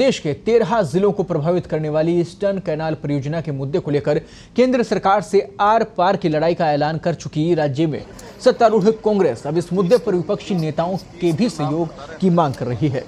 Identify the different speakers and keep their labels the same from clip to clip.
Speaker 1: देश के 13 जिलों को प्रभावित करने वाली ईस्टर्न कैनाल परियोजना के मुद्दे को लेकर केंद्र सरकार से आर पार की लड़ाई का ऐलान कर चुकी राज्य में सत्तारूढ़ कांग्रेस अब इस मुद्दे पर विपक्षी नेताओं के भी सहयोग की मांग कर रही है।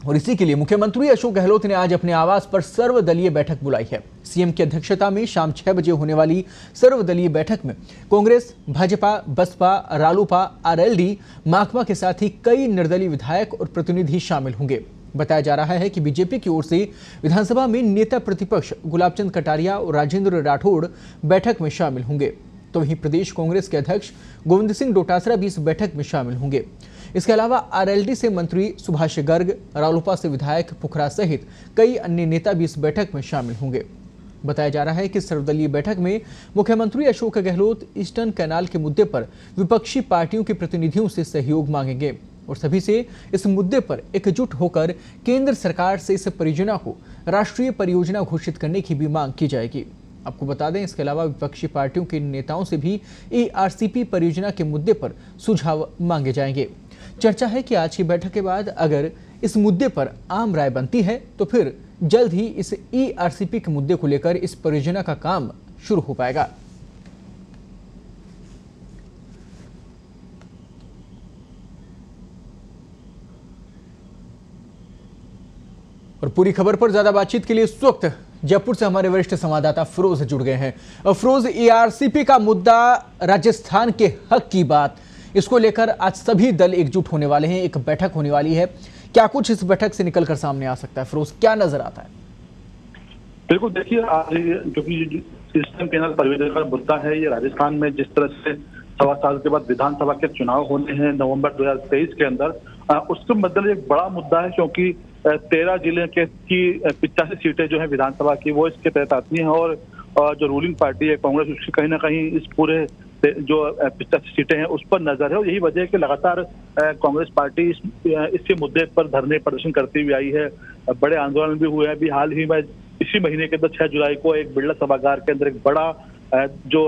Speaker 1: और इसी के लिए मुख्यमंत्री अशोक गहलोत ने आज अपने आवास पर सर्वदलीय बैठक बुलाई है। सीएम की अध्यक्षता में शाम 6 बजे होने वाली सर्वदलीय बैठक में कांग्रेस, भाजपा, बसपा, रालोपा, आरएलडी, माकपा के साथ ही कई निर्दलीय विधायक और प्रतिनिधि शामिल होंगे। बताया जा रहा है कि बीजेपी की ओर से विधानसभा में नेता प्रतिपक्ष गुलाबचंद कटारिया और राजेंद्र राठौड़ बैठक में शामिल होंगे, तो वहीं प्रदेश कांग्रेस के अध्यक्ष गोविंद सिंह डोटासरा भी इस बैठक में शामिल होंगे। इसके अलावा आरएलडी से मंत्री सुभाष गर्ग, रालोपा से विधायक पुखरा सहित कई अन्य नेता भी इस बैठक में शामिल होंगे। बताया जा रहा है कि सर्वदलीय बैठक में मुख्यमंत्री अशोक गहलोत ईस्टर्न कैनाल के मुद्दे पर विपक्षी पार्टियों के प्रतिनिधियों से सहयोग मांगेंगे और सभी से इस मुद्दे पर एकजुट होकर केंद्र सरकार से इस परियोजना को राष्ट्रीय परियोजना घोषित करने की भी मांग की जाएगी। आपको बता दें, इसके अलावा विपक्षी पार्टियों के नेताओं से भी एआरसीपी परियोजना के मुद्दे पर सुझाव मांगे जाएंगे। चर्चा है कि आज की बैठक के बाद अगर इस मुद्दे पर आम राय बनती है तो फिर जल्द ही इस ईआरसीपी के मुद्दे को लेकर इस परियोजना का काम शुरू हो पाएगा। और पूरी खबर पर ज्यादा बातचीत के लिए इस वक्त जयपुर से हमारे वरिष्ठ संवाददाता फिरोज जुड़ गए हैं। फिरोज, ईआरसीपी का मुद्दा, राजस्थान के हक की बात, इसको लेकर आज सभी दल एकजुट होने वाले हैं, एक बैठक होने वाली है। क्या कुछ इस बैठक से निकलकर सामने आ सकता है फिरोज, क्या नजर आता है?
Speaker 2: बिल्कुल, देखिए आज जो कि ईस्टर्न कैनाल परियोजना का मुद्दा है, ये राजस्थान में जिस तरह से 1.25 साल के बाद विधानसभा के चुनाव होने हैं नवंबर 2023 के अंदर, उसके मद्देनजर एक बड़ा मुद्दा है क्योंकि 13 जिले की 85 सीटें जो है विधानसभा की वो इसके तहत आती हैं और जो रूलिंग पार्टी है कांग्रेस, उसकी कहीं ना कहीं इस पूरे जो 85 सीटें हैं उस पर नजर है। और यही वजह है कि लगातार कांग्रेस पार्टी इसके मुद्दे पर धरने प्रदर्शन करती हुई आई है। बड़े आंदोलन भी हुए हैं। अभी हाल ही में इसी महीने के अंदर 6 जुलाई को एक बिरला सभागार के अंदर एक बड़ा जो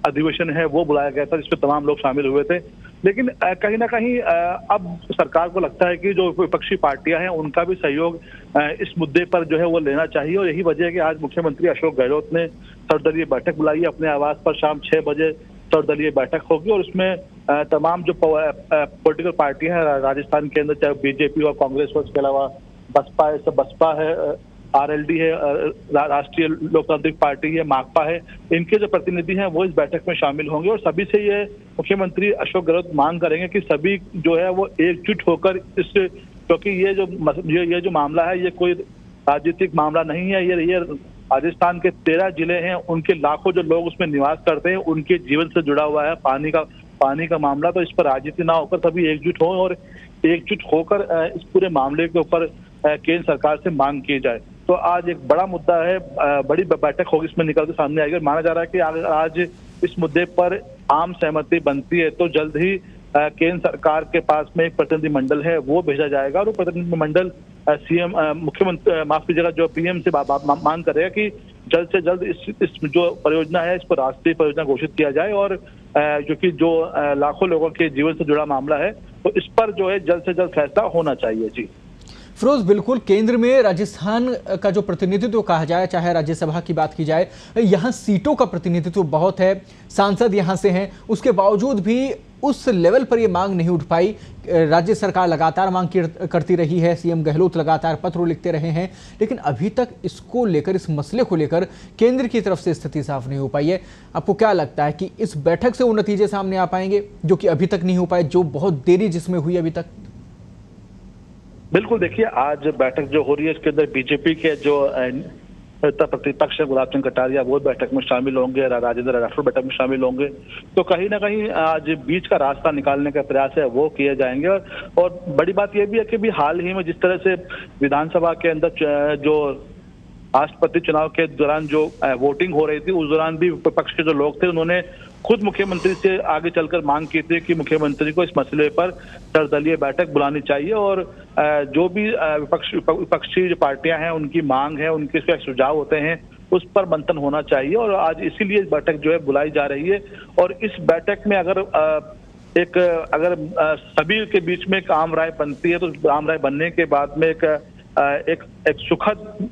Speaker 2: अधिवेशन है वो बुलाया गया था, जिसमें तमाम लोग शामिल हुए थे। लेकिन कहीं ना कहीं अब सरकार को लगता है कि जो विपक्षी पार्टियां हैं उनका भी सहयोग इस मुद्दे पर जो है वो लेना चाहिए। और यही वजह है कि आज मुख्यमंत्री अशोक गहलोत ने सर्वदलीय बैठक बुलाई है। अपने आवास पर शाम 6 बजे सर्वदलीय बैठक होगी और उसमें तमाम जो पॉलिटिकल पार्टियां हैं राजस्थान के अंदर, चाहे बीजेपी और कांग्रेस हो, इसके अलावा बसपा है, आरएलडी है, राष्ट्रीय लोकतांत्रिक पार्टी है, माकपा है, इनके जो प्रतिनिधि हैं वो इस बैठक में शामिल होंगे। और सभी से ये मुख्यमंत्री अशोक गहलोत मांग करेंगे कि सभी जो है वो एकजुट होकर इस, क्योंकि ये जो मामला है ये कोई राजनीतिक मामला नहीं है, ये राजस्थान के 13 जिले हैं, उनके लाखों जो लोग उसमें निवास करते हैं, उनके जीवन से जुड़ा हुआ है पानी का मामला। तो इस पर राजनीति ना होकर सभी एकजुट हो और एकजुट होकर इस पूरे मामले के ऊपर केंद्र सरकार से मांग की जाए। तो आज एक बड़ा मुद्दा है, बड़ी बैठक होगी, इसमें निकल के सामने आएगी। माना जा रहा है कि आज इस मुद्दे पर आम सहमति बनती है तो जल्द ही केंद्र सरकार के पास में एक प्रतिनिधिमंडल है वो भेजा जाएगा और वो प्रतिनिधिमंडल सीएम मुख्यमंत्री माफ कीजिएगा जो पीएम से मांग करेगा कि जल्द से जल्द इस जो परियोजना है इसको राष्ट्रीय परियोजना घोषित किया जाए। और जो लाखों लोगों के जीवन से जुड़ा मामला है तो इस पर जो है जल्द से जल्द फैसला होना चाहिए। जी
Speaker 1: फिरोज, बिल्कुल केंद्र में राजस्थान का जो प्रतिनिधित्व कहा जाए, चाहे राज्यसभा की बात की जाए, यहाँ सीटों का प्रतिनिधित्व बहुत है, सांसद यहाँ से हैं, उसके बावजूद भी उस लेवल पर ये मांग नहीं उठ पाई। राज्य सरकार लगातार मांग करती रही है, सीएम गहलोत लगातार पत्र लिखते रहे हैं, लेकिन अभी तक इसको लेकर, इस मसले को लेकर केंद्र की तरफ से स्थिति साफ नहीं हो पाई है। आपको क्या लगता है कि इस बैठक से वो नतीजे सामने आ पाएंगे जो कि अभी तक नहीं हो पाए, जो बहुत देरी जिसमें हुई अभी तक?
Speaker 2: बिल्कुल, देखिए आज बैठक जो हो रही है इसके अंदर बीजेपी के जो प्रतिपक्ष गुलाबचंद कटारिया वो बैठक में शामिल होंगे, राजेंद्र राठौड़ बैठक में शामिल होंगे। तो कहीं ना कहीं आज बीच का रास्ता निकालने का प्रयास है वो किए जाएंगे। और बड़ी बात यह भी है कि भी हाल ही में जिस तरह से विधानसभा के अंदर जो राष्ट्रपति चुनाव के दौरान जो वोटिंग हो रही थी, उस दौरान भी विपक्ष के जो लोग थे उन्होंने खुद मुख्यमंत्री से आगे चलकर मांग की थी कि मुख्यमंत्री को इस मसले पर सर्वदलीय बैठक बुलानी चाहिए और जो भी विपक्षी जो पार्टियां हैं उनकी मांग है, उनके सुझाव होते हैं, उस पर मंथन होना चाहिए। और आज इसीलिए बैठक जो है बुलाई जा रही है। और इस बैठक में अगर एक अगर सभी के बीच में एक आम राय बनती है तो आम राय बनने के बाद में एक सुखद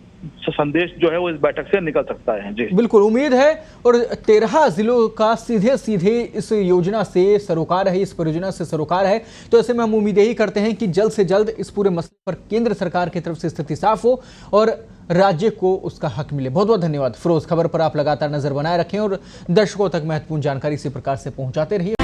Speaker 2: संदेश जो है वो इस बैठक से निकल सकता है। जी
Speaker 1: बिल्कुल उम्मीद है। और 13 जिलों का सीधे सीधे इस योजना से सरोकार है, इस परियोजना से सरोकार है, तो ऐसे में हम उम्मीद यही करते हैं कि जल्द से जल्द इस पूरे मसले पर केंद्र सरकार की तरफ से स्थिति साफ हो और राज्य को उसका हक मिले। बहुत बहुत धन्यवाद फिरोज। खबर पर आप लगातार नजर बनाए रखें और दर्शकों तक महत्वपूर्ण जानकारी इसी प्रकार से पहुंचाते रहिए।